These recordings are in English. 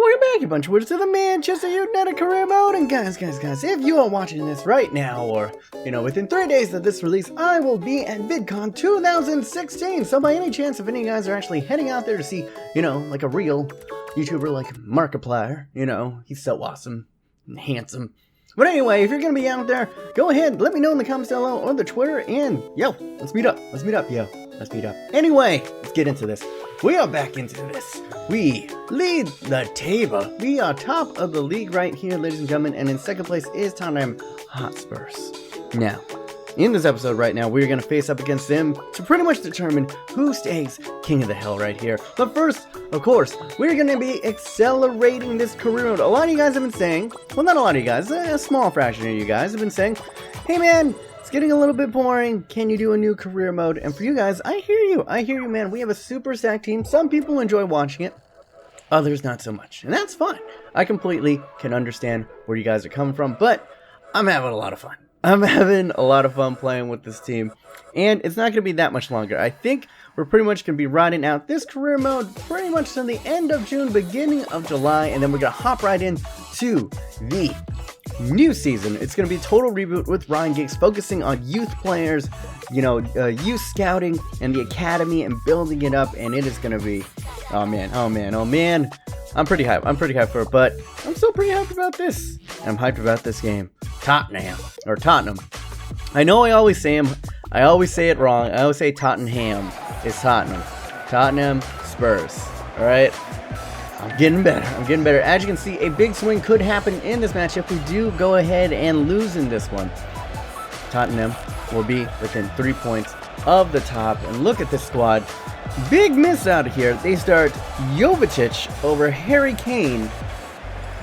Welcome back, you bunch of words, to the Manchester United career mode. And guys, if you are watching this right now, or, within 3 days of this release, I will be at Vidcon 2016. So by any chance, if any of you guys are actually heading out there to see, like a real YouTuber like Markiplier, he's so awesome and handsome. But anyway, if you're going to be out there, go ahead, let me know in the comments down below or the Twitter, and yo, let's meet up, yo, let's meet up. Anyway, let's get into this. We are back into this. We lead the table. We are top of the league right here, ladies and gentlemen, and in second place is Tottenham Hotspurs. Now, in this episode right now, we're going to face up against them to pretty much determine who stays king of the hill right here. But first, of course, we're going to be accelerating this career mode. A lot of you guys have been saying, well, not a lot of you guys, a small fraction of you guys have been saying, hey man, it's getting a little bit boring. Can you do a new career mode? And for you guys, I hear you, man. We have a super stacked team. Some people enjoy watching it, others not so much. And that's fine. I completely can understand where you guys are coming from, but I'm having a lot of fun. I'm having a lot of fun playing with this team, and it's not going to be that much longer. I think we're pretty much going to be riding out this career mode pretty much till the end of June, beginning of July, and then we're going to hop right in to the new season. It's going to be a total reboot with Ryan Giggs, focusing on youth players, youth scouting and the academy and building it up, and it is going to be, oh man. I'm pretty hyped for it, but I'm still pretty hyped about this. I'm hyped about this game. Tottenham. I know I always say it wrong. I always say Tottenham is Tottenham. Tottenham Spurs. Alright? I'm getting better. As you can see, a big swing could happen in this match if we do go ahead and lose in this one. Tottenham will be within 3 points of the top. And look at this squad. Big miss out of here. They start Jovetic over Harry Kane.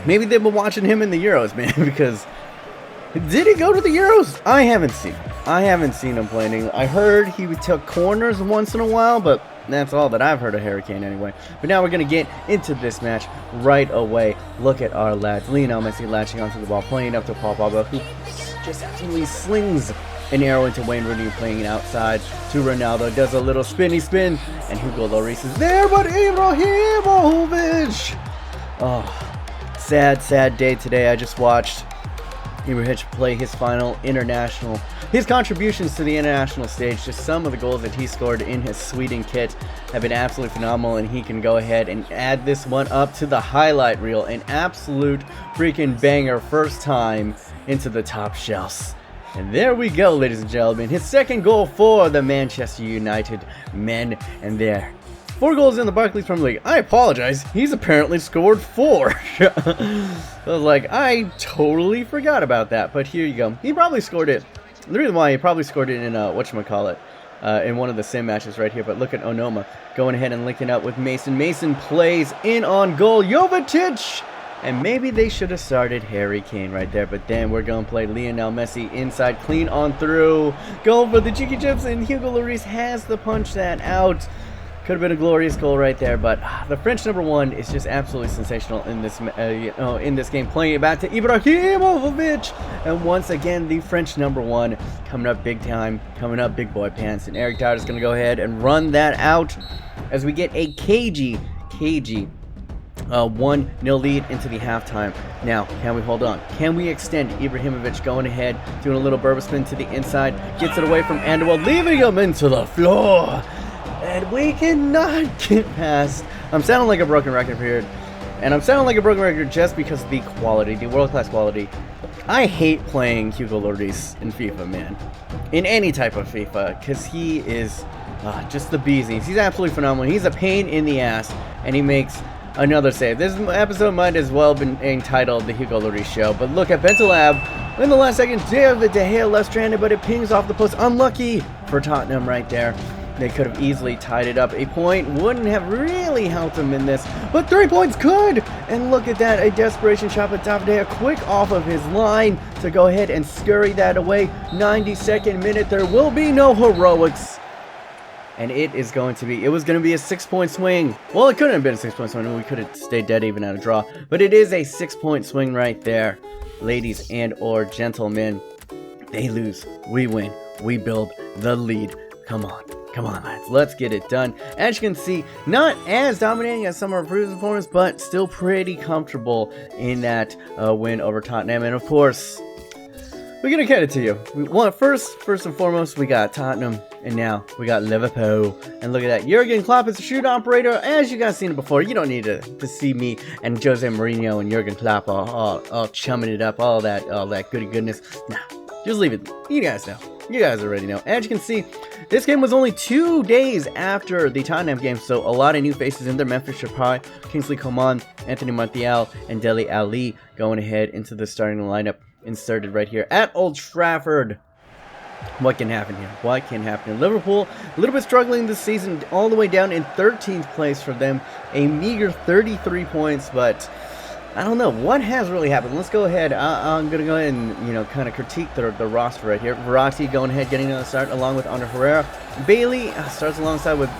Maybe they've been watching him in the Euros, man, because did he go to the Euros? I haven't seen him playing. I heard he took corners once in a while, but that's all that I've heard of Harry Kane anyway. But now we're going to get into this match right away. Look at our lads. Lionel Messi latching onto the ball, playing up to Paul Pogba, who just absolutely slings an arrow into Wayne Rooney, playing it outside to Ronaldo. Does a little spinny spin, and Hugo Lloris is there, but Ibrahimovic! Oh, sad day today. I just watched Ibrahimovic play his final international. His contributions to the international stage, just some of the goals that he scored in his Sweden kit have been absolutely phenomenal, and he can go ahead and add this one up to the highlight reel. An absolute freaking banger, first time into the top shelves. And there we go, ladies and gentlemen. His second goal for the Manchester United men, and there. 4 goals in the Barclays Premier League. I apologize. He's apparently scored 4. I was like, I totally forgot about that. But here you go. He probably scored it. The reason why he probably scored it in in one of the sim matches right here. But look at Onoma going ahead and linking up with Mason. Mason plays in on goal. Jovetic! And maybe they should have started Harry Kane right there. But then we're going to play Lionel Messi inside, clean on through. Goal for the cheeky chips, and Hugo Lloris has to punch that out. Could have been a glorious goal right there, but the French number 1 is just absolutely sensational in this in this game. Playing it back to Ibrahimovic, and once again the French number 1 coming up big time, coming up big boy pants, and Eric Dyer is going to go ahead and run that out as we get a cagey 1-0 lead into the halftime. Now, can we hold on? Can we extend? Ibrahimovic going ahead, doing a little Berber spin to the inside, gets it away from Anderwell, leaving him into the floor. And we cannot get past. I'm sounding like a broken record here. And I'm sounding like a broken record just because of the quality, the world-class quality. I hate playing Hugo Lloris in FIFA, man. In any type of FIFA, because he is just the bee's knees. He's absolutely phenomenal. He's a pain in the ass, and he makes another save. This episode might as well have been entitled The Hugo Lloris Show. But look at Bentalab. In the last second, David De Gea left stranded, but it pings off the post. Unlucky for Tottenham right there. They could have easily tied it up. A point wouldn't have really helped them in this, but 3 points could! And look at that, a desperation shot at David De Gea, quick off of his line to go ahead and scurry that away. 92nd minute, there will be no heroics. And it was going to be a 6-point swing. Well, it couldn't have been a 6-point swing. We could have stayed dead even at a draw. But it is a 6-point swing right there. Ladies and or gentlemen, they lose, we win, we build the lead. Come on. Come on, lads, let's get it done. As you can see, not as dominating as some of our previous performers, but still pretty comfortable in that win over Tottenham. And of course, we're gonna get it to you. First and foremost, we got Tottenham, and now we got Liverpool. And look at that, Jurgen Klopp is a shoot operator. As you guys seen it before, you don't need to see me and Jose Mourinho and Jurgen Klopp all chumming it up, all that goody goodness. Nah, just leave it. You guys know. You guys already know. As you can see, this game was only 2 days after the Tottenham game, so a lot of new faces in there. Memphis Depay, Kingsley Coman, Anthony Martial, and Dele Alli going ahead into the starting lineup, inserted right here at Old Trafford. What can happen here? What can happen? Liverpool, a little bit struggling this season, all the way down in 13th place for them. A meager 33 points, but I don't know what has really happened. Let's go ahead. I'm going to go ahead and, kind of critique the roster right here. Verratti going ahead, getting another start along with Ander Herrera. Bailey starts alongside with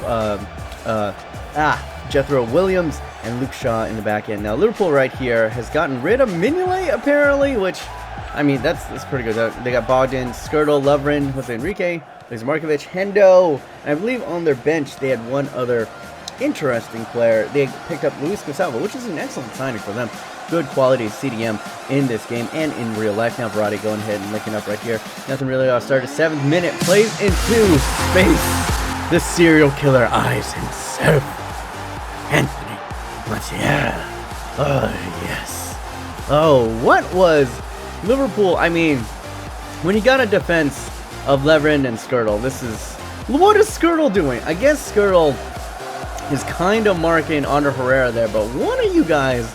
Jethro Williams and Luke Shaw in the back end. Now, Liverpool right here has gotten rid of Mignolet, apparently, which, I mean, that's pretty good. They got Bogdan, Skirtle, Lovren, Jose Enrique, there's Markovic, Hendo, and I believe on their bench they had one other interesting player. They picked up Luis Gustavo, which is an excellent signing for them. Good quality CDM in this game and in real life. Now Verratti going ahead and linking up right here. Nothing really started. 7th minute, plays into space. The serial killer eyes himself, Anthony Martial. Oh yes. Oh, what was Liverpool? I mean, when you got a defense of Lovren and Skirtle, what is Skirtle doing? I guess Skirtle is kind of marking Ander Herrera there, but one of you guys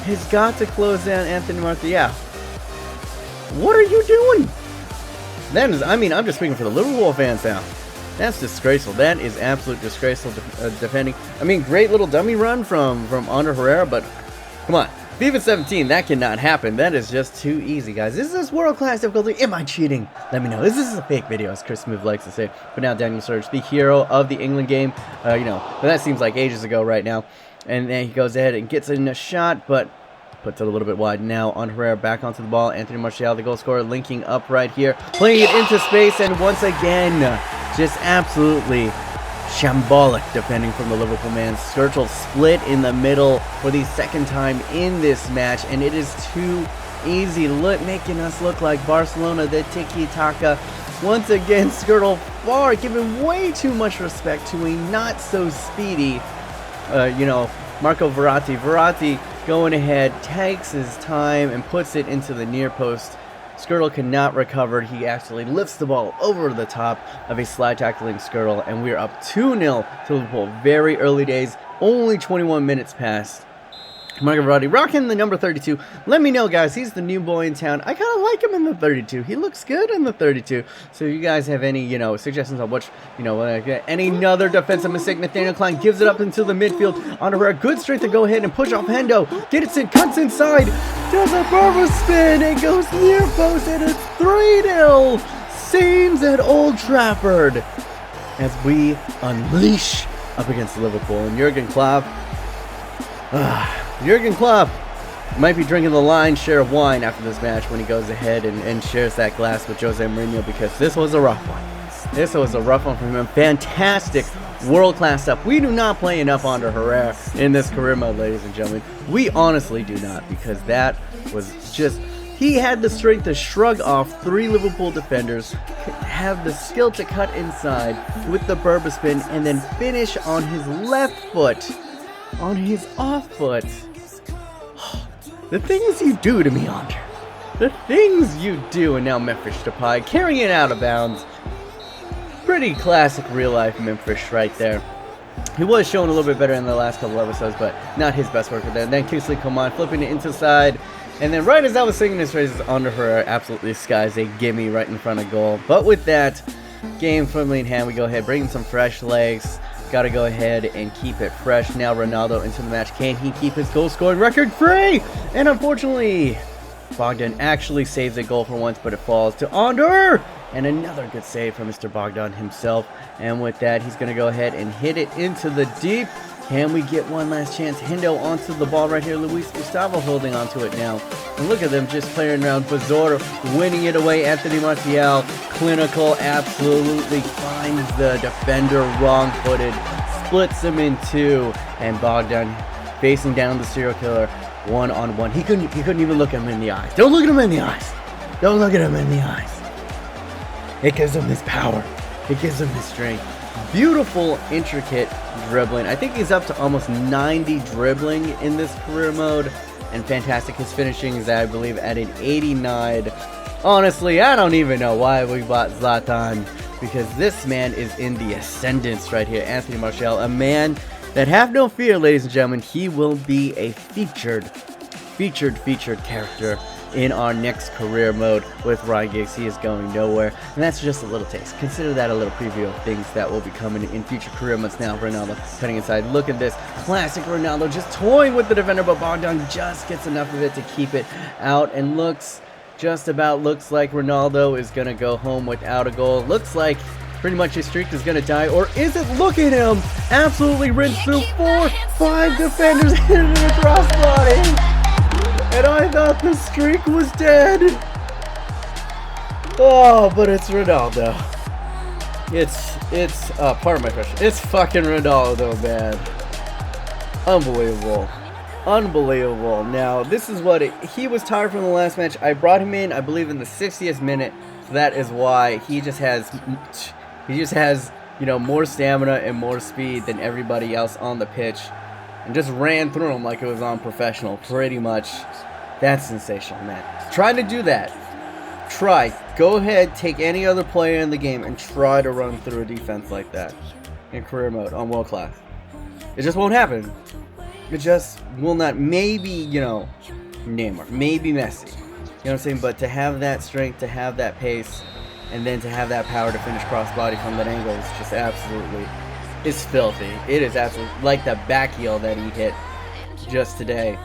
has got to close down Anthony Martial. What are you doing? That is, I mean, I'm just speaking for the Liverpool fans now. That's disgraceful. That is absolute disgraceful defending. I mean, great little dummy run from Ander Herrera, but come on. FIFA 17, that cannot happen. That is just too easy, guys. Is this world-class difficulty? Am I cheating? Let me know. Is this a fake video, as Chris Smooth likes to say? But now Daniel Sturridge, the hero of the England game. But that seems like ages ago right now. And then he goes ahead and gets in a shot, but puts it a little bit wide. Now on Herrera, back onto the ball. Anthony Martial, the goal scorer, linking up right here. Playing it into space, and once again, just absolutely shambolic defending from the Liverpool man. Skirtle split in the middle for the second time in this match, and it is too easy, making us look like Barcelona, the tiki-taka. Once again, Skirtle giving way too much respect to a not so speedy, Marco Verratti. Verratti going ahead, takes his time and puts it into the near post. Skirtle cannot recover. He actually lifts the ball over the top of a slide tackling Skirtle, and we're up 2-0 to Liverpool. Very early days, only 21 minutes passed. Marco Verratti rocking the number 32. Let me know, guys. He's the new boy in town. I kind of like him in the 32. He looks good in the 32. So if you guys have any, suggestions on which, any other defensive mistake, Nathaniel Klein gives it up into the midfield. Ander Herrera, good strength to go ahead and push off Hendo. Cuts inside. Does a barber spin. It goes near post, and it's 3-0. Scenes at Old Trafford as we unleash up against Liverpool. And Jurgen Klopp. Jurgen Klopp might be drinking the lion's share of wine after this match when he goes ahead and shares that glass with Jose Mourinho, because this was a rough one. This was a rough one for him. Fantastic, world-class stuff. We do not play enough Ander Herrera in this career mode, ladies and gentlemen. We honestly do not, because that was just... He had the strength to shrug off 3 Liverpool defenders, have the skill to cut inside with the Berber spin, and then finish on his left foot. On his off foot. The things you do to me, Ander. The things you do. And now Memphis Depay carrying it out of bounds. Pretty classic real life Memphis right there. He was showing a little bit better in the last couple episodes, but not his best work with that. And then Kingsley Coman flipping it into side. And then right as I was singing this phrase, Ander Herrera absolutely skies a gimme right in front of goal. But with that, game firmly in hand, we go ahead, bring in some fresh legs. Got to go ahead and keep it fresh. Now Ronaldo into the match. Can he keep his goal scoring record free? And unfortunately, Bogdan actually saves a goal for once, but it falls to Ander. And another good save from Mr. Bogdan himself. And with that, he's going to go ahead and hit it into the deep. Can we get one last chance? Hendo onto the ball right here. Luis Gustavo holding onto it now. And look at them just playing around. Bazor winning it away. Anthony Martial clinical, absolutely finds the defender wrong-footed, splits him in two, and Bogdan facing down the serial killer one-on-one. He couldn't even look him in the eyes. Don't look at him in the eyes. Don't look at him in the eyes. It gives him his power. It gives him his strength. Beautiful, intricate dribbling. I think he's up to almost 90 dribbling in this career mode. And fantastic. His finishing is, I believe, at an 89. Honestly, I don't even know why we bought Zlatan, because this man is in the ascendance right here. Anthony Martial, a man that, have no fear, ladies and gentlemen, he will be a featured character in our next career mode with Ryan Giggs. He is going nowhere, and that's just a little taste. Consider that a little preview of things that will be coming in future career modes. Now Ronaldo cutting inside. Look at this classic Ronaldo just toying with the defender, but Bogdan just gets enough of it to keep it out, and looks like Ronaldo is gonna go home without a goal. Looks like pretty much his streak is gonna die, or is it? Look at him absolutely rinse through 4-5 defenders hitting the crossbody. And I thought the streak was dead. Oh, but it's Ronaldo. It's pardon my question. It's fucking Ronaldo, man. Unbelievable. Unbelievable. Now, this is what he was tired from the last match. I brought him in, I believe, in the 60th minute. So that is why he just has, you know, more stamina and more speed than everybody else on the pitch. And just ran through him like it was on professional, pretty much. That's sensational, man. Try to do that. Go ahead, take any other player in the game and try to run through a defense like that in career mode on world class. It just won't happen. It just will not. Maybe, you know, Neymar, maybe Messi. You know what I'm saying? But to have that strength, to have that pace, and then to have that power to finish crossbody from that angle is just absolutely, it's filthy. It is absolutely, like the back heel that he hit just today.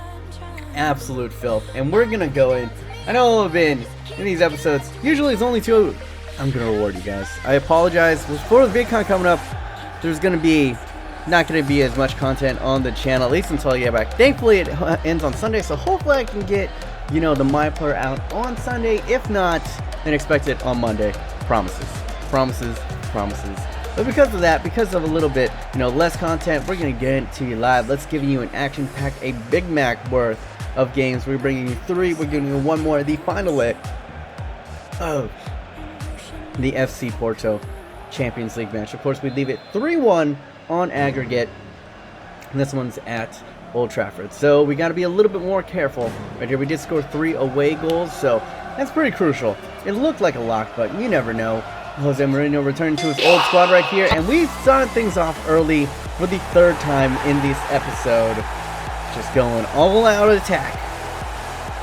Absolute filth. And we're gonna go in. I know I've been in these episodes, usually it's only 2. I'm gonna reward you guys. I apologize. Before the VidCon coming up, there's gonna be not gonna be as much content on the channel, at least until I get back. Thankfully it ends on Sunday, so hopefully I can get, you know, the My Player out on Sunday. If not, then expect it on Monday. Promises. But because of that, because of a little bit, you know, less content, we're gonna get it to you live. Let's give you an action pack, a Big Mac worth of games. We're bringing you 3. We're giving you 1 more. The final leg of the FC Porto Champions League match. Of course, we leave it 3-1 on aggregate. And this one's at Old Trafford. So we got to be a little bit more careful. Right here, we did score 3 away goals, so that's pretty crucial. It looked like a lock, but you never know. Jose Mourinho returning to his old squad right here, and we started things off early for the 3rd time in this episode. Just going all out attack.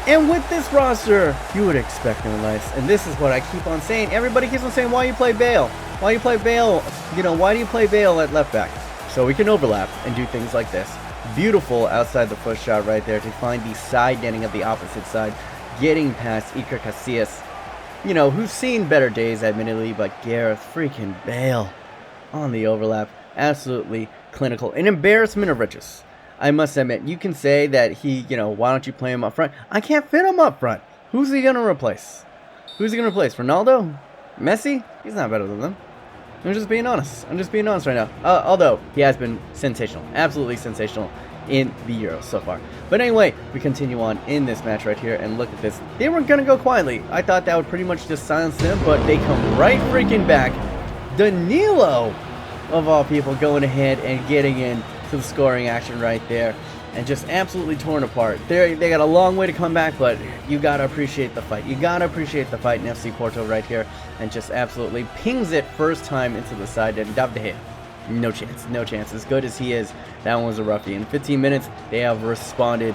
And with this roster, you would expect no less. And this is what I keep on saying. Everybody keeps on saying, why you play Bale? Why you play Bale? You know, why do you play Bale at left back? So we can overlap and do things like this. Beautiful outside the foot shot right there to find the side netting of the opposite side. Getting past Iker Casillas. You know, who's seen better days, admittedly, but Gareth freaking Bale on the overlap. Absolutely clinical. An embarrassment of riches. I must admit, you can say that he, you know, why don't you play him up front? I can't fit him up front. Who's he going to replace? Who's he going to replace? Ronaldo? Messi? He's not better than them. I'm just being honest. Right now. Although, he has been sensational. Absolutely sensational in the Euros so far. But anyway, we continue on in this match right here, and look at this. They weren't going to go quietly. I thought that would pretty much just silence them, but they come right freaking back. Danilo, of all people, going ahead and getting in to the scoring action right there, and just absolutely torn apart. They got a long way to come back, but you gotta appreciate the fight. You gotta appreciate the fight in FC Porto right here, and just absolutely pings it first time into the side, and David De Gea. No chance. As good as he is, that one was a roughie. In 15 minutes, they have responded.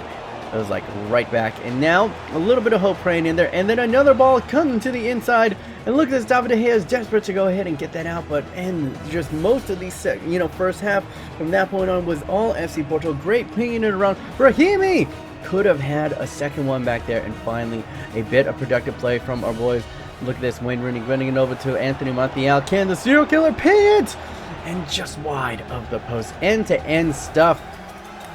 It was like right back, and now a little bit of hope praying in there, and then another ball coming to the inside, and look at this. David De Gea is desperate to go ahead and get that out, but and just most of these first half from that point on was all FC Porto. Great pinging it around. Brahimi could have had a second one back there, and finally a bit of productive play from our boys. Look at this, Wayne Rooney running it over to Anthony Martial. Can the serial killer pin it? And just wide of the post. End-to-end stuff.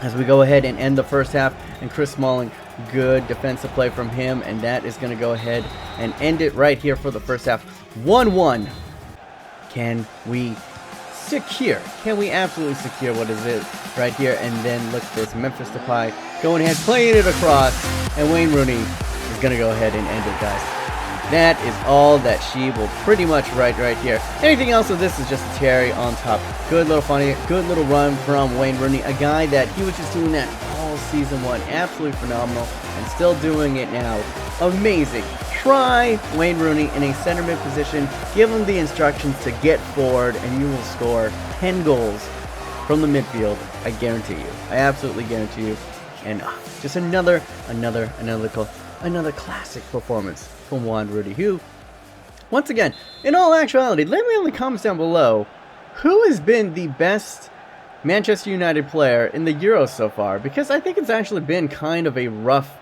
as we go ahead and end the first half. And Chris Smalling, good defensive play from him, and that is going to go ahead and end it right here for the first half. 1-1. Can we secure? Can we absolutely secure what is it right here? And then look at this, Memphis Depay going ahead, playing it across, and Wayne Rooney is going to go ahead and end it, guys. That is all that she will pretty much write right here. Anything else of this is just a cherry on top. Good little funny, good little run from Wayne Rooney, a guy that he was just doing that all season one. Absolutely phenomenal, and still doing it now. Amazing. Try Wayne Rooney in a center mid position, give him the instructions to get forward, and you will score 10 goals from the midfield. I guarantee you. I absolutely guarantee you. And just another classic performance from Wayne Rooney, who, once again, in all actuality, let me in the comments down below, who has been the best Manchester United player in the Euros so far? Because I think it's actually been kind of a rough,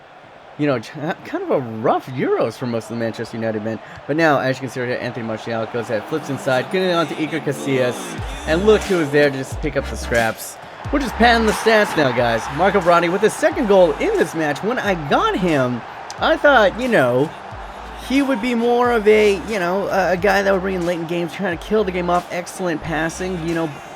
Euros for most of the Manchester United men. But now, as you can see right here, Anthony Martial goes ahead, flips inside, getting it onto Iker Casillas, and look who is there to just pick up the scraps. We're just panning the stats now, guys. Marco Verratti with his second goal in this match. When I got him, I thought, he would be more of a, a guy that would bring in late in games, trying to kill the game off, excellent passing,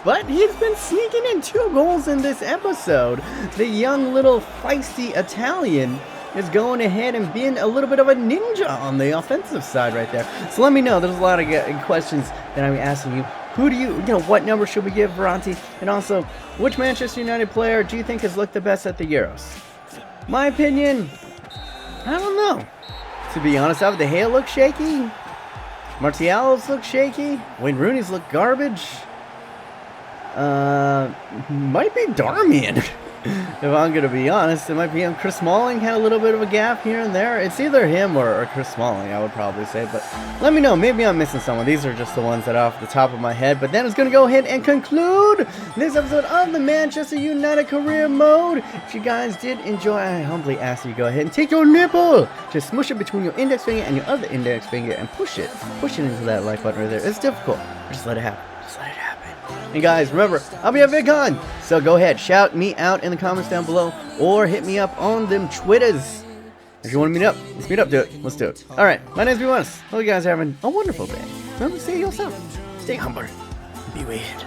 but he's been sneaking in 2 goals in this episode. The young little feisty Italian is going ahead and being a little bit of a ninja on the offensive side right there. So let me know. There's a lot of questions that I'm asking you. Who do what number should we give Verratti? And also, which Manchester United player do you think has looked the best at the Euros? My opinion, I don't know. To be honest, De Gea look shaky. Martial's look shaky. Wayne Rooney's look garbage. Might be Darmian. If I'm going to be honest, it might be him. Chris Smalling had a little bit of a gap here and there. It's either him or Chris Smalling, I would probably say. But let me know. Maybe I'm missing someone. These are just the ones that are off the top of my head. But that is going to go ahead and conclude this episode of the Manchester United Career Mode. If you guys did enjoy, I humbly ask you to go ahead and take your nipple. Just smush it between your index finger and your other index finger and push it. Push it into that like button right there. It's difficult. Just let it happen. Just let it happen. And guys, remember, I'll be at Vidcon, so go ahead, shout me out in the comments down below, or hit me up on them Twitters. If you want to meet up, let's meet up, do it. Let's do it. Alright, my name's B1. Hope you guys are having a wonderful day. Remember to stay yourself, stay humble, be weird.